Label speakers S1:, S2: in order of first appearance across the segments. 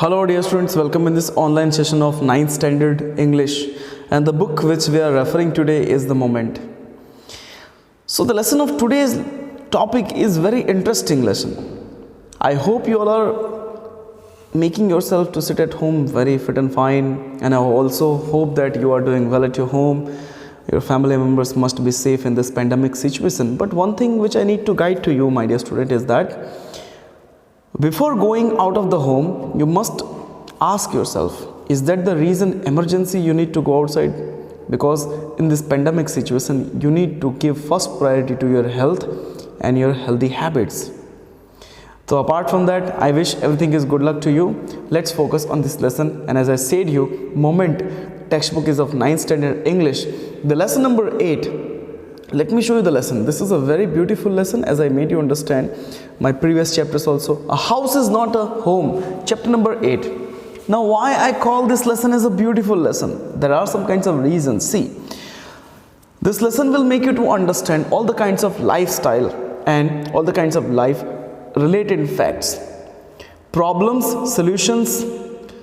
S1: Hello dear students, welcome in this online session of 9th standard English, and the book which we are referring today is The Moment. So the lesson of today's topic is very interesting lesson. I hope you all are making yourself to sit at home very fit and fine, and I also hope that you are doing well at your home. Your family members must be safe in this pandemic situation. But one thing which I need to guide to you, my dear student, is that before going out of the home, you must ask yourself, is that the reason emergency you need to go outside? Because in this pandemic situation, you need to give first priority to your health and your healthy habits. So apart from that, I wish everything is good luck to you. Let's focus on this lesson. And as I said you, Moment textbook is of 9th standard English. The lesson number 8. Let me show you the lesson. This is a very beautiful lesson, as I made you understand my previous chapters also. A house is not a home. Chapter number 8. Now why I call this lesson as a beautiful lesson? There are some kinds of reasons. See, this lesson will make you to understand all the kinds of lifestyle and all the kinds of life related facts. Problems, solutions,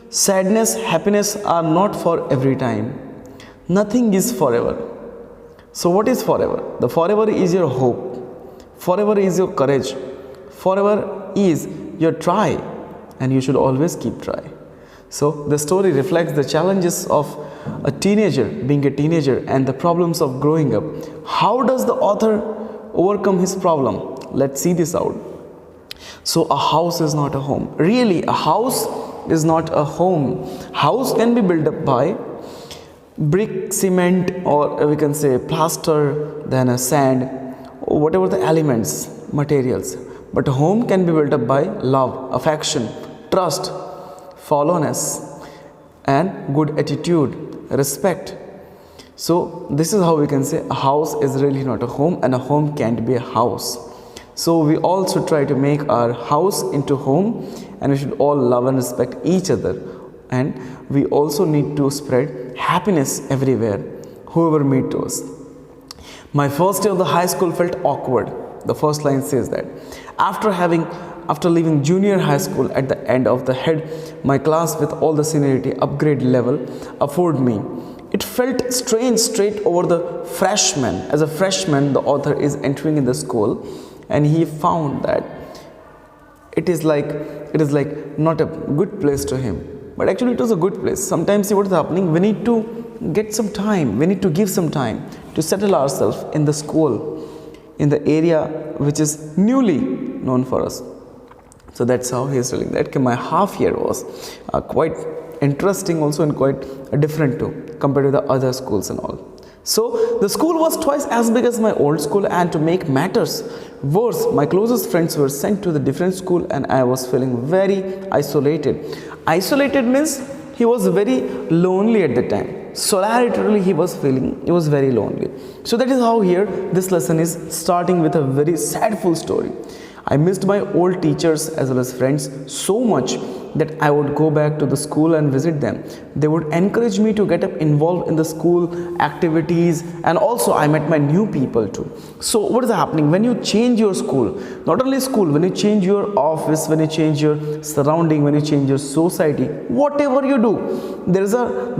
S1: sadness, happiness are not for every time. Nothing is forever. So what is forever? The forever is your hope. Forever is your courage. Forever is your try, and you should always keep try. So the story reflects the challenges of a teenager, being a teenager, and the problems of growing up. How does the author overcome his problem? Let's see this out. So a house is not a home. Really, a house is not a home. House can be built up by brick, cement, or we can say plaster, then a sand, or whatever the elements, materials. But a home can be built up by love, affection, trust, followness, and good attitude, respect. So this is how we can say a house is really not a home, and a home can't be a house. So we also try to make our house into home, and we should all love and respect each other. And we also need to spread happiness everywhere, whoever meet to us. My first day of the high school felt awkward. The first line says that. After leaving junior high school at the end of the head, my class with all the seniority upgrade level afforded me. It felt strange straight over the freshman. As a freshman, the author is entering in the school, and he found that it is like not a good place to him. But actually it was a good place. Sometimes see what is happening, we need to get some time, we need to give some time to settle ourselves in the school, in the area which is newly known for us. So that's how he is telling that my half year was quite interesting also, and quite different too compared to the other schools and all. So the school was twice as big as my old school, and to make matters worse, my closest friends were sent to the different school, and I was feeling very isolated. Isolated means he was very lonely at the time. Solitarily he was very lonely. So that is how here this lesson is starting with a very sadful story. I missed my old teachers as well as friends so much that I would go back to the school and visit them. They would encourage me to get up involved in the school activities, and also I met my new people too. So what is happening when you change your school? Not only school, when you change your office, when you change your surrounding, when you change your society, whatever you do, there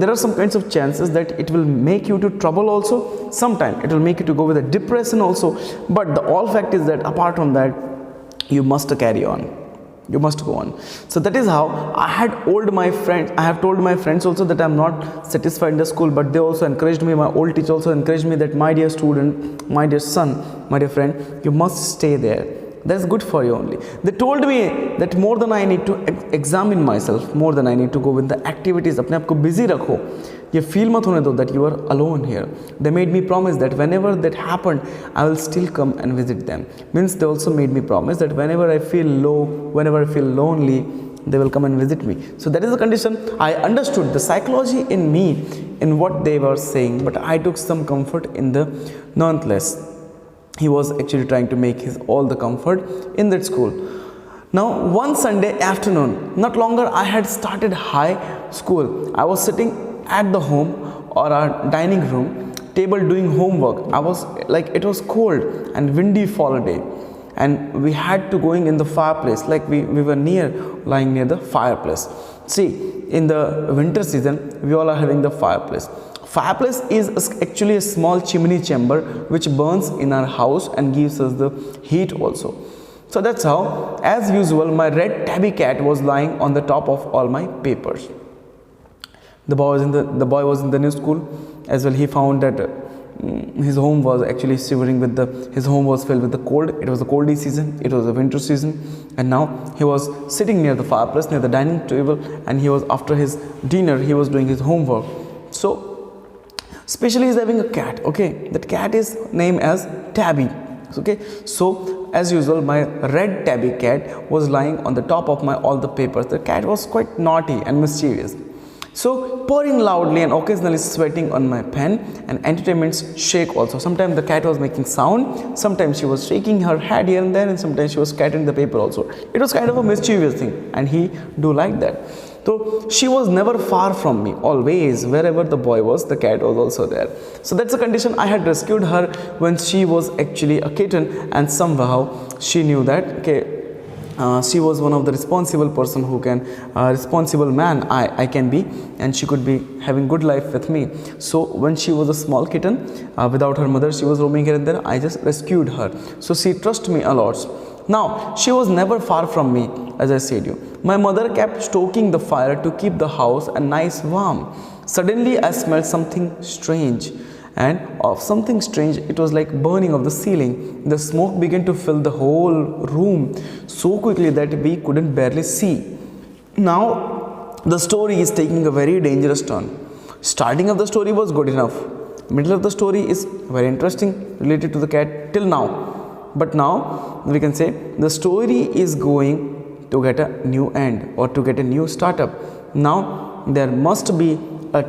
S1: are some kinds of chances that it will make you to trouble also. Sometimes it will make you to go with a depression also. But the all fact is that apart from that, you must carry on. You must go on. So that is how I have told my friends also that I am not satisfied in the school, but they also encouraged me. My old teacher also encouraged me that, my dear student, my dear son, my dear friend, you must stay there. That's good for you only. They told me that more than I need to examine myself, more than I need to go with the activities, अपने आप को busy रखो. ये feel मत होने दो that you are alone here. They made me promise that whenever that happened, I will still come and visit them. Means they also made me promise that whenever I feel low, whenever I feel lonely, they will come and visit me. So that is the condition. I understood the psychology in me, in what they were saying, but I took some comfort in the nonetheless. He was actually trying to make his all the comfort in that school. Now one Sunday afternoon, not longer I had started high school, I was sitting at the home or our dining room table doing homework. I was like, it was cold and windy fall day. and we had to going in the fireplace, like we were lying near the fireplace. See, in the winter season we all are having the fireplace. Fireplace is actually a small chimney chamber which burns in our house and gives us the heat also. So that's how, as usual, my red tabby cat was lying on the top of all my papers. The boy was in the new school as well. He found that his home was actually shivering with his home was filled with the cold. It was a coldy season, it was a winter season, and now he was sitting near the fireplace, near the dining table, and he was, after his dinner, he was doing his homework. So especially he's having a cat. Okay, that cat is named as Tabby. Okay, so as usual, my red tabby cat was lying on the top of my all the papers. The cat was quite naughty and mischievous, so purring loudly and occasionally sweating on my pen, and entertainments shake also. Sometimes the cat was making sound, sometimes she was shaking her head here and there, and sometimes she was scattering the paper also. It was kind of a mischievous thing, and he do like that. So she was never far from me. Always, wherever the boy was, the cat was also there. So that's the condition. I had rescued her when she was actually a kitten, and somehow she knew that, okay, she was one of the responsible person who can, responsible man I can be, and she could be having good life with me. So when she was a small kitten, without her mother, she was roaming here and there, I just rescued her. So she trusted me a lot. Now she was never far from me, as I said you. My mother kept stoking the fire to keep the house a nice warm. Suddenly I smelled something strange, and of something strange, it was like burning of the ceiling. The smoke began to fill the whole room so quickly that we couldn't barely see. Now the story is taking a very dangerous turn. Starting of the story was good enough. Middle of the story is very interesting, related to the cat till now. But now we can say the story is going to get a new end, or to get a new startup. Now there must be a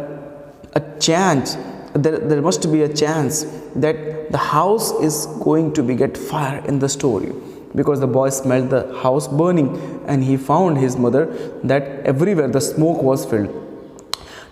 S1: chance. There must be a chance that the house is going to get fire in the story, because the boy smelled the house burning, and he found his mother that everywhere the smoke was filled.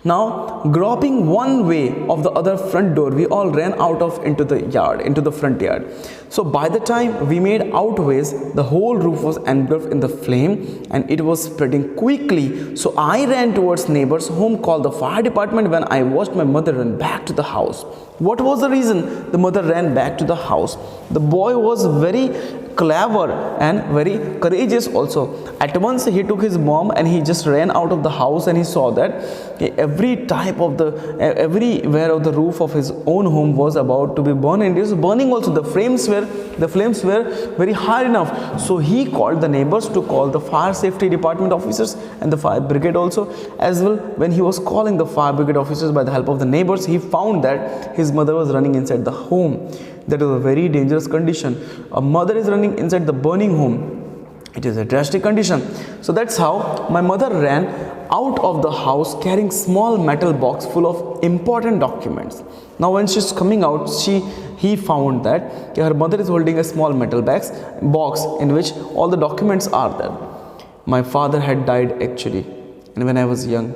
S1: Now, groping one way of the other front door, we all ran out of into the front yard. So by the time we made outways, the whole roof was engulfed in the flame, and it was spreading quickly. So I ran towards neighbor's home, called the fire department, when I watched my mother run back to the house. What was the reason the mother ran back to the house? The boy was very clever and very courageous also. At once he took his mom and he just ran out of the house, and he saw that everywhere of the roof of his own home was about to be burned, and it was burning also. The flames were very high enough. So he called the neighbors to call the fire safety department officers and the fire brigade also as well. When he was calling the fire brigade officers by the help of the neighbors, he found that his mother was running inside the home. That is a very dangerous condition. A mother is running inside the burning home. It is a drastic condition. So that's how my mother ran out of the house carrying small metal box full of important documents. Now when she's coming out, he found that her mother is holding a small metal box in which all the documents are there. My father had died actually, and when I was young,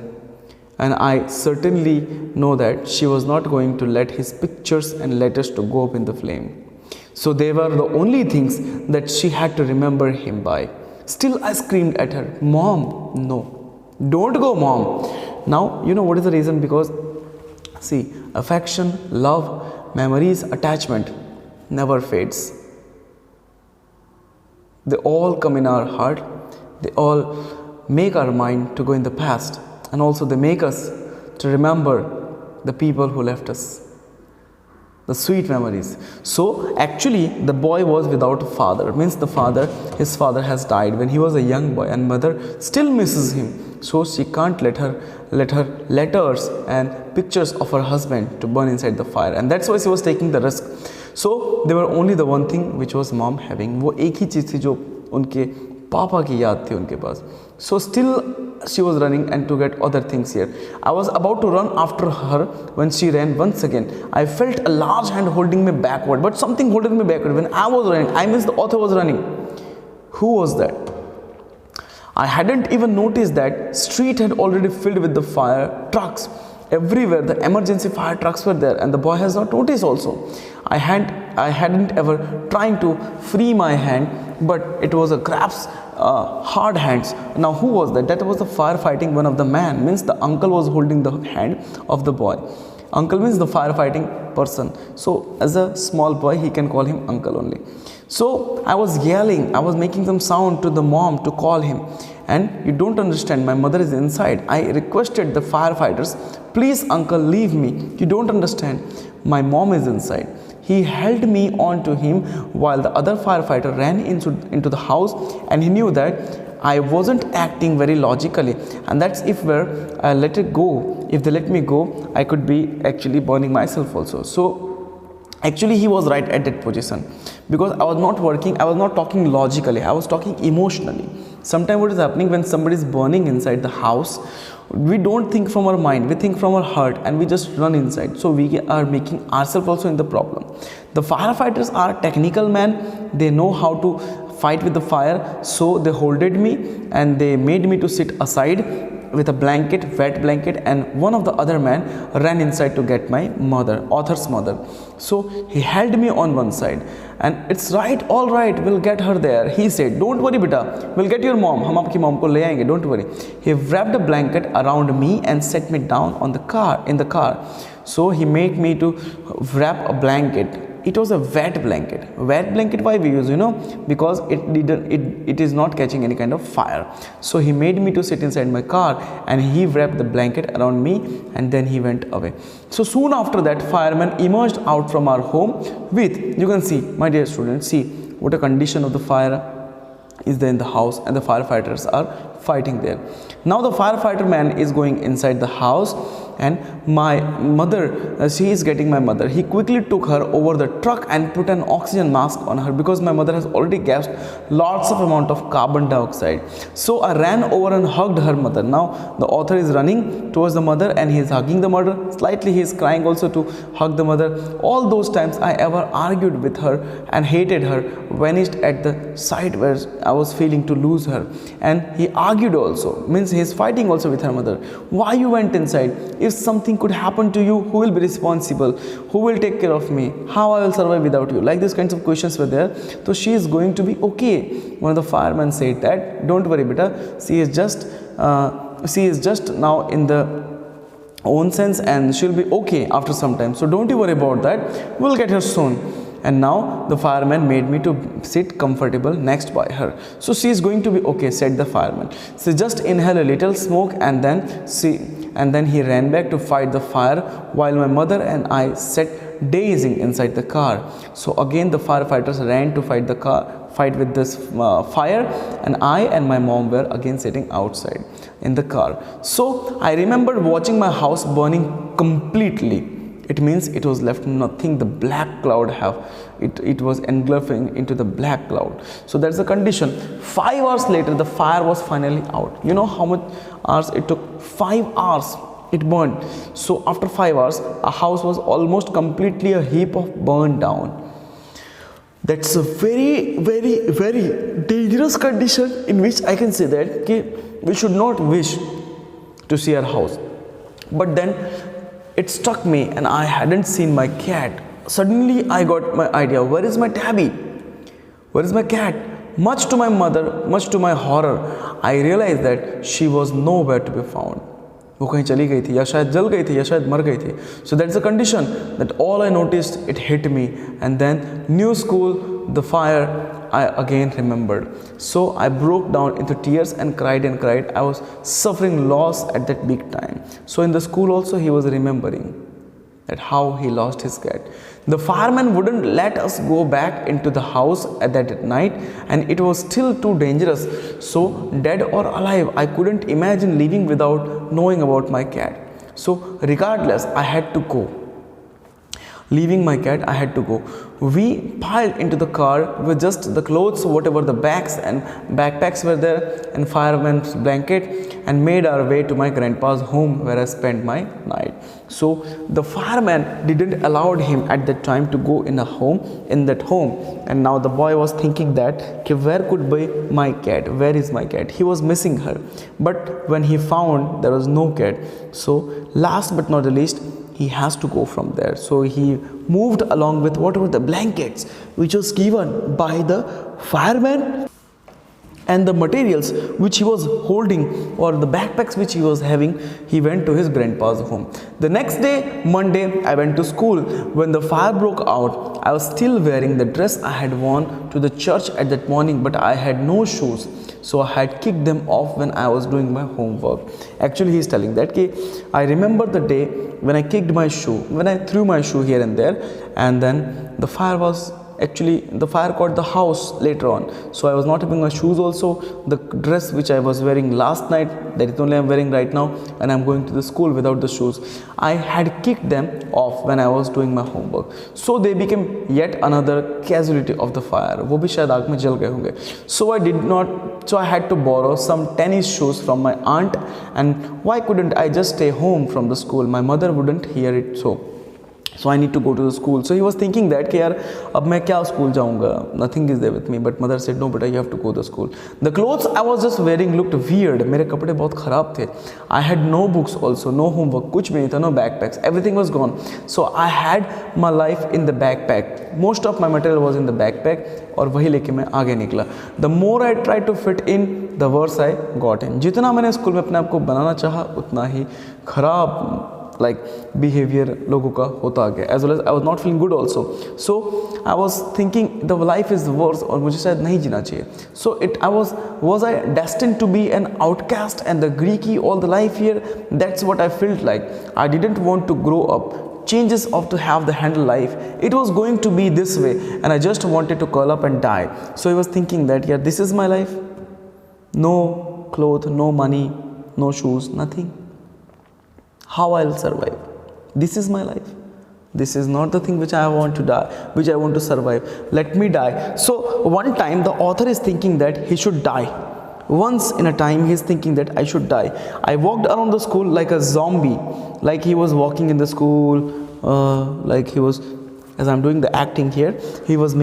S1: and I certainly know that she was not going to let his pictures and letters to go up in the flame. So they were the only things that she had to remember him by. Still I screamed at her, "Mom, no, don't go, Mom." Now you know what is the reason? Because see, affection, love, memories, attachment never fades. They all come in our heart. They all make our mind to go in the past, and also they make us to remember the people who left us, the sweet memories. So actually the boy was without a father, means his father has died when he was a young boy, and mother still misses him. So she can't let her letters and pictures of her husband to burn inside the fire, and that's why she was taking the risk. So there were only the one thing which was mom having, वो एक ही चीज़ थी जो उनके पापा की याद थी उनके पास. So still she was running and to get other things here. I was about to run after her when she ran once again. I felt a large hand holding me backward, but something holding me backward. When I was running, I means the author was running. Who was that? I hadn't even noticed that street had already filled with the fire trucks, everywhere. The emergency fire trucks were there, and the boy has not noticed also. I hadn't ever trying to free my hand, but it was a grabs hard hands. Now who was that? That was the firefighting one of the man, means the uncle was holding the hand of the boy. Uncle means the firefighting person. So as a small boy, he can call him uncle only. So I was yelling, I was making some sound to the mom to call him. And you don't understand, my mother is inside. I requested the firefighters, please uncle, leave me. You don't understand, my mom is inside. He held me on to him while the other firefighter ran into the house, and he knew that I wasn't acting very logically, and that's if I let it go, if they let me go, I could be actually burning myself also. So actually he was right at that position, because I was not working, I was not talking logically, I was talking emotionally. Sometimes what is happening when somebody is burning inside the house, we don't think from our mind, we think from our heart, and we just run inside. So we are making ourselves also in the problem. The firefighters are technical men, they know how to fight with the fire. So they holded me and they made me to sit aside with a blanket, wet blanket, and one of the other man ran inside to get my mother, author's mother. So he held me on one side, and it's right, all right, we'll get her there. He said, don't worry beta, we'll get your mom, hum aapki mom ko le aayenge, don't worry. He wrapped a blanket around me and set me down on in the car. So he made me to wrap a blanket. It was a wet blanket. Wet blanket why we use, because it is not catching any kind of fire. So he made me to sit inside my car, and he wrapped the blanket around me, and then he went away. So soon after that, firemen emerged out from our home with, you can see, my dear students, see what a condition of the fire is there in the house, and the firefighters are fighting there. Now the firefighter man is going inside the house, and my mother, she is getting my mother. He quickly took her over the truck and put an oxygen mask on her, because my mother has already gasped lots of amount of carbon dioxide. So I ran over and hugged her mother. Now the author is running towards the mother, and he is hugging the mother. Slightly he is crying also to hug the mother. All those times I ever argued with her and hated her vanished at the side where I was feeling to lose her. And he argued also, means he is fighting also with her mother. Why you went inside? If something could happen to you, who will be responsible? Who will take care of me? How I will survive without you? Like these kinds of questions were there. So she is going to be okay. One of the firemen said that, don't worry beta, she is just now in the own sense, and she'll be okay after some time. So don't you worry about that. We'll get her soon. And now the fireman made me to sit comfortable next by her. So she is going to be okay, said the fireman. So just inhale a little smoke, and then he ran back to fight the fire, while my mother and I sat dazing inside the car. So again the firefighters ran to fight with this fire, and I and my mom were again sitting outside in the car. So I remembered watching my house burning completely. It means it was left nothing, the black cloud it was engulfing into the black cloud. So that's the condition. 5 hours later, the fire was finally out. You know how much hours it took? 5 hours it burned. So after 5 hours, a house was almost completely a heap of burned down. That's a very, very, very dangerous condition, in which I can say that we should not wish to see our house. But then it struck me, and I hadn't seen my cat. Suddenly I got my idea, where is my tabby? Where is my cat? Much to my mother, much to my horror, I realized that she was nowhere to be found. वो कहीं चली गई थी, या शायद जल गई थी, या शायद मर गई थी. So that's the condition that all I noticed, it hit me. And then new school, the fire, I again remembered. So I broke down into tears and cried and cried. I was suffering loss at that big time. So in the school also he was remembering that how he lost his cat. The fireman wouldn't let us go back into the house at that night, and it was still too dangerous. So dead or alive, I couldn't imagine leaving without knowing about my cat. So regardless, I had to go. Leaving my cat, I had to go. We piled into the car with just the clothes, whatever the bags and backpacks were there, and fireman's blanket, and made our way to my grandpa's home where I spent my night. So the fireman didn't allow him at that time to go in that home. And now the boy was thinking that, "Okay, where could be my cat? Where is my cat?" He was missing her. But when he found there was no cat, so last but not the least, he has to go from there. So he moved along with whatever the blankets which was given by the fireman, and the materials which he was holding, or the backpacks which he was having. He went to his grandpa's home. The next day, Monday, I went to school. When the fire broke out, I was still wearing the dress I had worn to the church at that morning, but I had no shoes, so I had kicked them off when I was doing my homework. Actually, he is telling that I remember the day when I kicked my shoe, when I threw my shoe here and there, and then the fire caught the house later on. So I was not having my shoes also. The dress which I was wearing last night, that is only I'm wearing right now, and I'm going to the school without the shoes. I had kicked them off when I was doing my homework. So they became yet another casualty of the fire. वो भी शायद आग में जल गए होंगे. So I had to borrow some tennis shoes from my aunt, and why couldn't I just stay home from the school? My mother wouldn't hear it, so I need to go to the school. So he was thinking that कि यार अब मैं क्या school जाऊँगा, nothing is there with me. But mother said, no beta, you have to go to school. The clothes I was just wearing looked weird. मेरे कपड़े बहुत ख़राब थे. I had no books also, no homework, कुछ भी नहीं था, no backpacks, everything was gone. So I had my life in the backpack. Most of my material was in the backpack, और वही लेके मैं आगे निकला. The more I tried to fit in, the worse I got in. जितना मैंने school में अपने आप को बनाना चाहा, उतना ही खराब behavior लोगों का होता गया. As well as I was not feeling good also. So I was thinking the life is worse, और मुझे शायद नहीं जीना चाहिए. So was I destined to be an outcast and the Greeky all the life here? That's what I felt like. I didn't want to grow up. Changes of to have the handle life. It was going to be this way, and I just wanted to curl up and die. So I was thinking that, yeah, this is my life. No clothes, no money, no shoes, nothing. How I'll survive? This is my life. This is not the thing which I want to die, which I want to survive. Let me die. So one time the author is thinking that he should die. Once in a time he is thinking that I should die. I walked around the school like a zombie, like he was walking in the school, like he was, as I'm doing the acting here, he was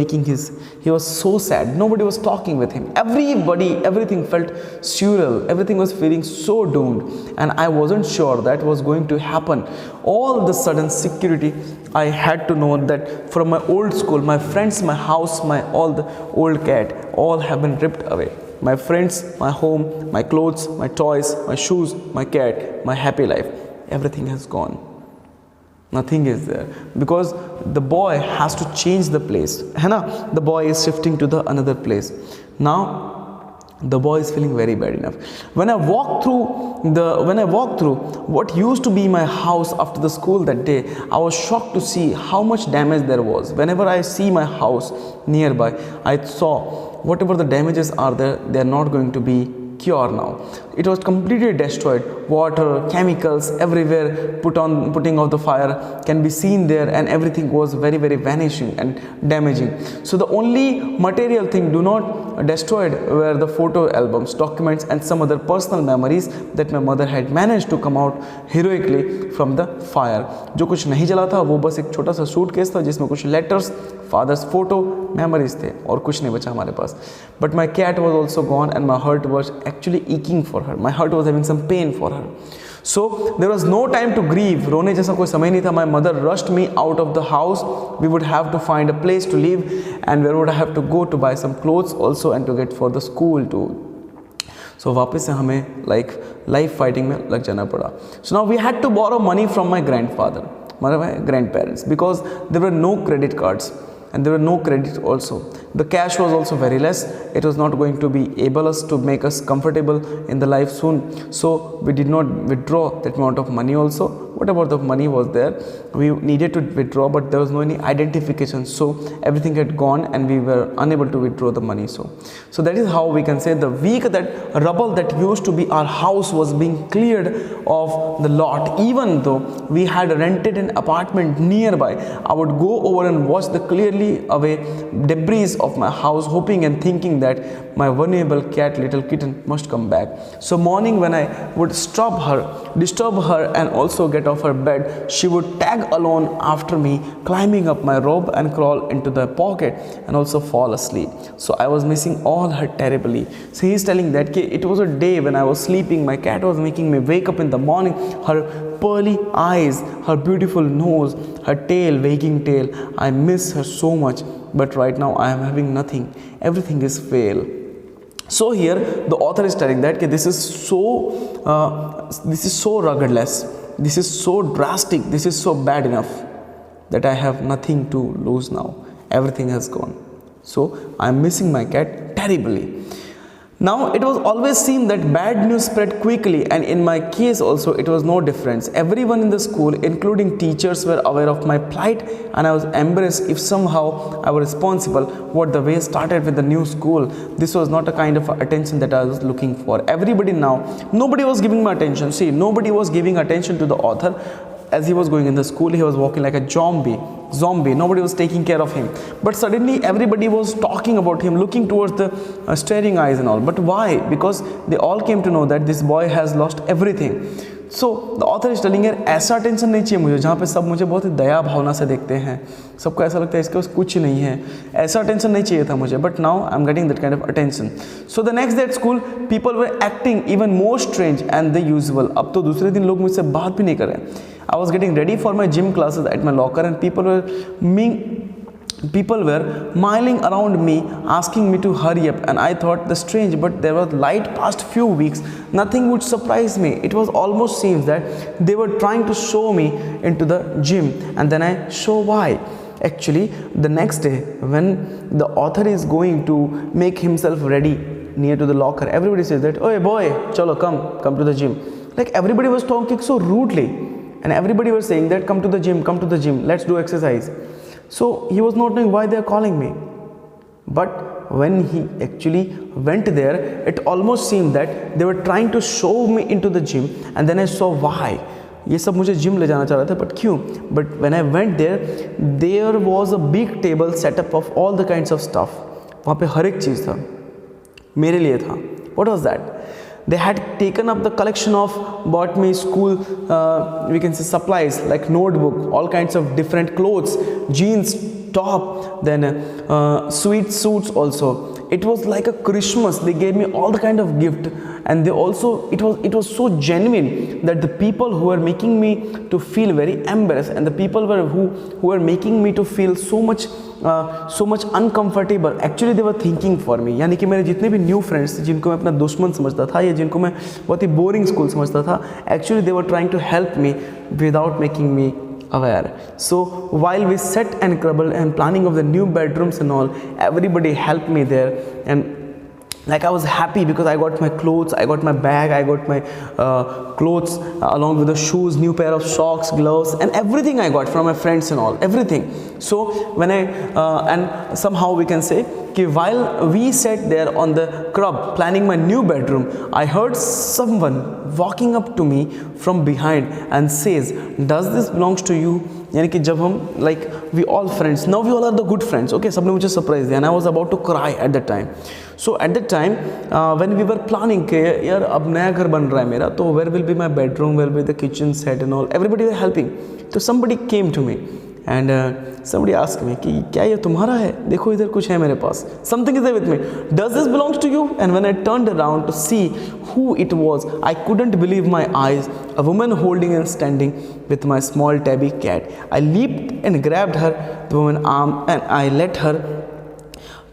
S1: so sad. Nobody was talking with him. Everything felt surreal. Everything was feeling so doomed. And I wasn't sure that was going to happen. All the sudden security, I had to know that from my old school, my friends, my house, all the old cat, all have been ripped away. My friends, my home, my clothes, my toys, my shoes, my cat, my happy life, everything has gone. Nothing is there, because the boy has to change the place. The boy is shifting to the another place. Now the boy is feeling very bad enough. When I walked through what used to be my house after the school that day, I was shocked to see how much damage there was. Whenever I see my house nearby, I saw whatever the damages are there, they are not going to be cure now. It was completely destroyed. Water, chemicals everywhere, putting out the fire can be seen there, and everything was very, very vanishing and damaging. So the only material thing do not destroyed were the photo albums, documents, and some other personal memories that my mother had managed to come out heroically from the fire. जो कुछ नहीं जला था वो बस एक छोटा सा सूटकेस था जिसमें कुछ लेटर्स, फादर्स फोटो, मेमोरीज थे, और कुछ नहीं बचा हमारे पास. But my cat was also gone, and my heart was actually aching for her. My heart was having some pain for her. So there was no time to grieve. रोने जैसा कोई समय नहीं था. My mother rushed me out of the house. We would have to find a place to live, and where would I have to go to buy some clothes also, and to get for the school too. So वापस से हमें life fighting में लग जाना पड़ा. So now we had to borrow money from my grandfather, my grandparents, because there were no credit cards. And there were no credit also. The cash was also very less. It was not going to be able to make us comfortable in the life soon. So we did not withdraw that amount of money also. whatever the money was there, we needed to withdraw, but there was no any identification, so everything had gone and we were unable to withdraw the money. So that is how we can say the week that rubble that used to be our house was being cleared of the lot. Even though we had rented an apartment nearby, I would go over and watch the clearly away debris of my house, hoping and thinking that my vulnerable cat, little kitten, must come back. So morning when I would disturb her and also get off her bed, she would tag along after me, climbing up my robe and crawl into the pocket and also fall asleep. So I was missing all her terribly. So he is telling that it was a day when I was sleeping, my cat was making me wake up in the morning, her pearly eyes, her beautiful nose, her tail, wagging tail. I miss her so much, but right now I am having nothing. Everything is fail. So here the author is telling that this is so ruggedless, this is so drastic, this is so bad enough that I have nothing to lose now. Everything has gone. So I am missing my cat terribly. Now it was always seen that bad news spread quickly, and in my case also it was no difference. Everyone in the school, including teachers, were aware of my plight, and I was embarrassed if somehow I was responsible. What the way started with the new school, this was not a kind of attention that I was looking for. Everybody now, nobody was giving me attention. See, nobody was giving attention to the author. As he was going in the school, he was walking like a zombie. Nobody was taking care of him, but suddenly everybody was talking about him, looking towards the staring eyes and all. But why? Because they all came to know that this boy has lost everything. So the author is telling here, ऐसा tension नहीं चाहिए मुझे जहाँ पे सब मुझे बहुत ही दया भावना से देखते हैं, सबको ऐसा लगता है इसके पास कुछ नहीं है, ऐसा टेंशन नहीं चाहिए था मुझे. But now I'm getting that kind of attention. So the next day at school, people were acting even more strange and the usual. अब तो दूसरे दिन लोग मुझसे बात भी नहीं कर रहे. I was getting ready for my gym classes at my locker, and people were milling around me, asking me to hurry up, and I thought the strange, but there was light past few weeks, nothing would surprise me. It was almost seems that they were trying to show me into the gym, and then I show why. Actually, the next day when the author is going to make himself ready near to the locker, everybody says that, "Oh boy, chalo, come to the gym." Like everybody was talking so rudely, and everybody was saying that come to the gym, let's do exercise. So he was not knowing why they are calling me. But when he actually went there, it almost seemed that they were trying to show me into the gym, and then I saw why. ये सब मुझे gym ले जाना चाह रहा था, but क्यों? But when I went there, there was a big table set up of all the kinds of stuff. वहाँ पे हर एक चीज़ था, मेरे लिए था. What was that? They had taken up the collection of bought me school, we can say supplies like notebook, all kinds of different clothes, jeans, top, then sweet suits also. It was like a Christmas. They gave me all the kind of gift, and they also it was so genuine that the people who were making me to feel very embarrassed, and the people who were making me to feel so much uncomfortable, actually they were thinking for me. यानी कि मेरे जितने भी new friends जिनको मैं अपना दुश्मन समझता था या जिनको मैं बहुत ही बोरिंग स्कूल समझता था, actually they were trying to help me without making me aware. So while we sat and crumbled and planning of the new bedrooms and all, everybody helped me there, and like I was happy because I got my clothes, I got my bag, I got my clothes along with the shoes, new pair of socks, gloves, and everything I got from my friends and all, everything. So when and somehow we can say that while we sat there on the crib planning my new bedroom, I heard someone walking up to me from behind and says, "Does this belongs to you?" यानी कि जब हम like we all friends, now we all are the good friends, okay, सबने मुझे surprise दिया, and I was about to cry at that time. So at that time when we were planning कि यार अब नया घर बन रहा है मेरा, तो where will be my bedroom, where will be the kitchen set and all, everybody were helping. So somebody came to me and somebody asked me कि क्या ये तुम्हारा है, देखो इधर कुछ है मेरे पास, something is there with me, does this belongs to you? And when I turned around to see who it was, I couldn't believe my eyes. A woman holding and standing with my small tabby cat. I leaped and grabbed her the woman's arm, and I let her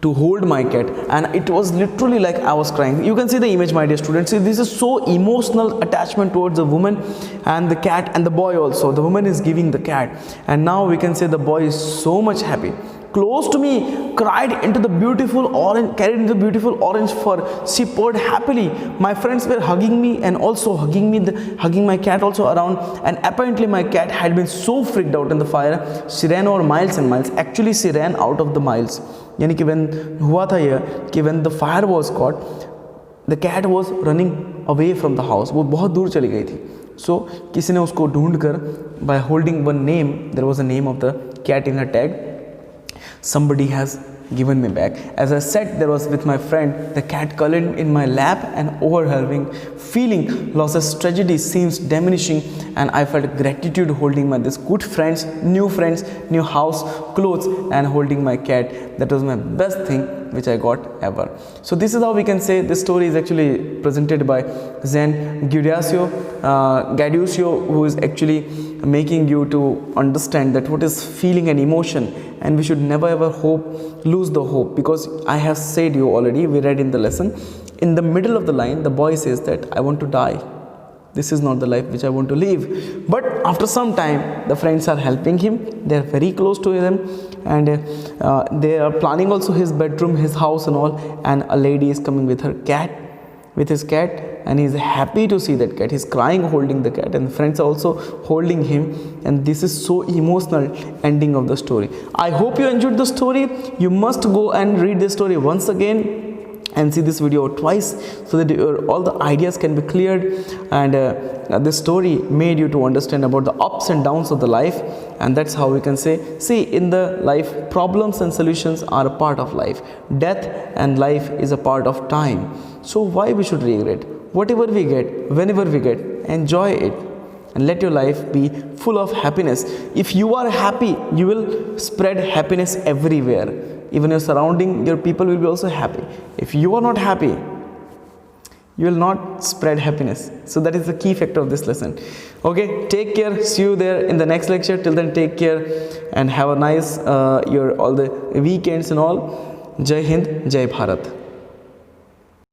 S1: to hold my cat, and it was literally like I was crying. You can see the image, my dear students. See, this is so emotional attachment towards the woman and the cat and the boy also. The woman is giving the cat, and now we can say the boy is so much happy close to me, cried into the beautiful orange, carried into the beautiful orange fur. She purred happily. My friends were hugging me and also hugging me, hugging my cat also around. And apparently my cat had been so freaked out in the fire, she ran over miles and miles. Actually, she ran out of the miles. यानी कि when हुआ था ये कि when the fire was caught, the cat was running away from the house. वो बहुत दूर चली गई थी. So किसी ने उसको ढूंढ कर, by holding one name, there was a name of the cat in her tag, somebody has given me back. As I sat there was with my friend, the cat curled in my lap, and overwhelming feeling losses tragedy seems diminishing, and I felt gratitude holding my this good friends, new house, clothes, and holding my cat. That was my best thing which I got ever. So this is how we can say this story is actually presented by Zen Gaudisio, who is actually making you to understand that what is feeling and emotion, and we should never ever lose the hope, because I have said you already, we read in the lesson, in the middle of the line the boy says that I want to die, this is not the life which I want to live. But after some time the friends are helping him, they are very close to him, and they are planning also his bedroom, his house and all, and a lady is coming with his cat, and he is happy to see that cat. He's crying holding the cat, and friends are also holding him, and this is so emotional ending of the story. I hope you enjoyed the story. You must go and read this story once again and see this video twice, so that all the ideas can be cleared, and this story made you to understand about the ups and downs of the life. And that's how we can say, see, in the life, problems and solutions are a part of life. Death and life is a part of time. So why we should regret? Whatever we get, whenever we get, enjoy it, and let your life be full of happiness. If you are happy, you will spread happiness everywhere. Even your surrounding, your people will be also happy. If you are not happy, you will not spread happiness. So that is the key factor of this lesson. Okay, take care. See you there in the next lecture. Till then, take care and have a nice all the weekends and all. Jai Hind, Jai Bharat.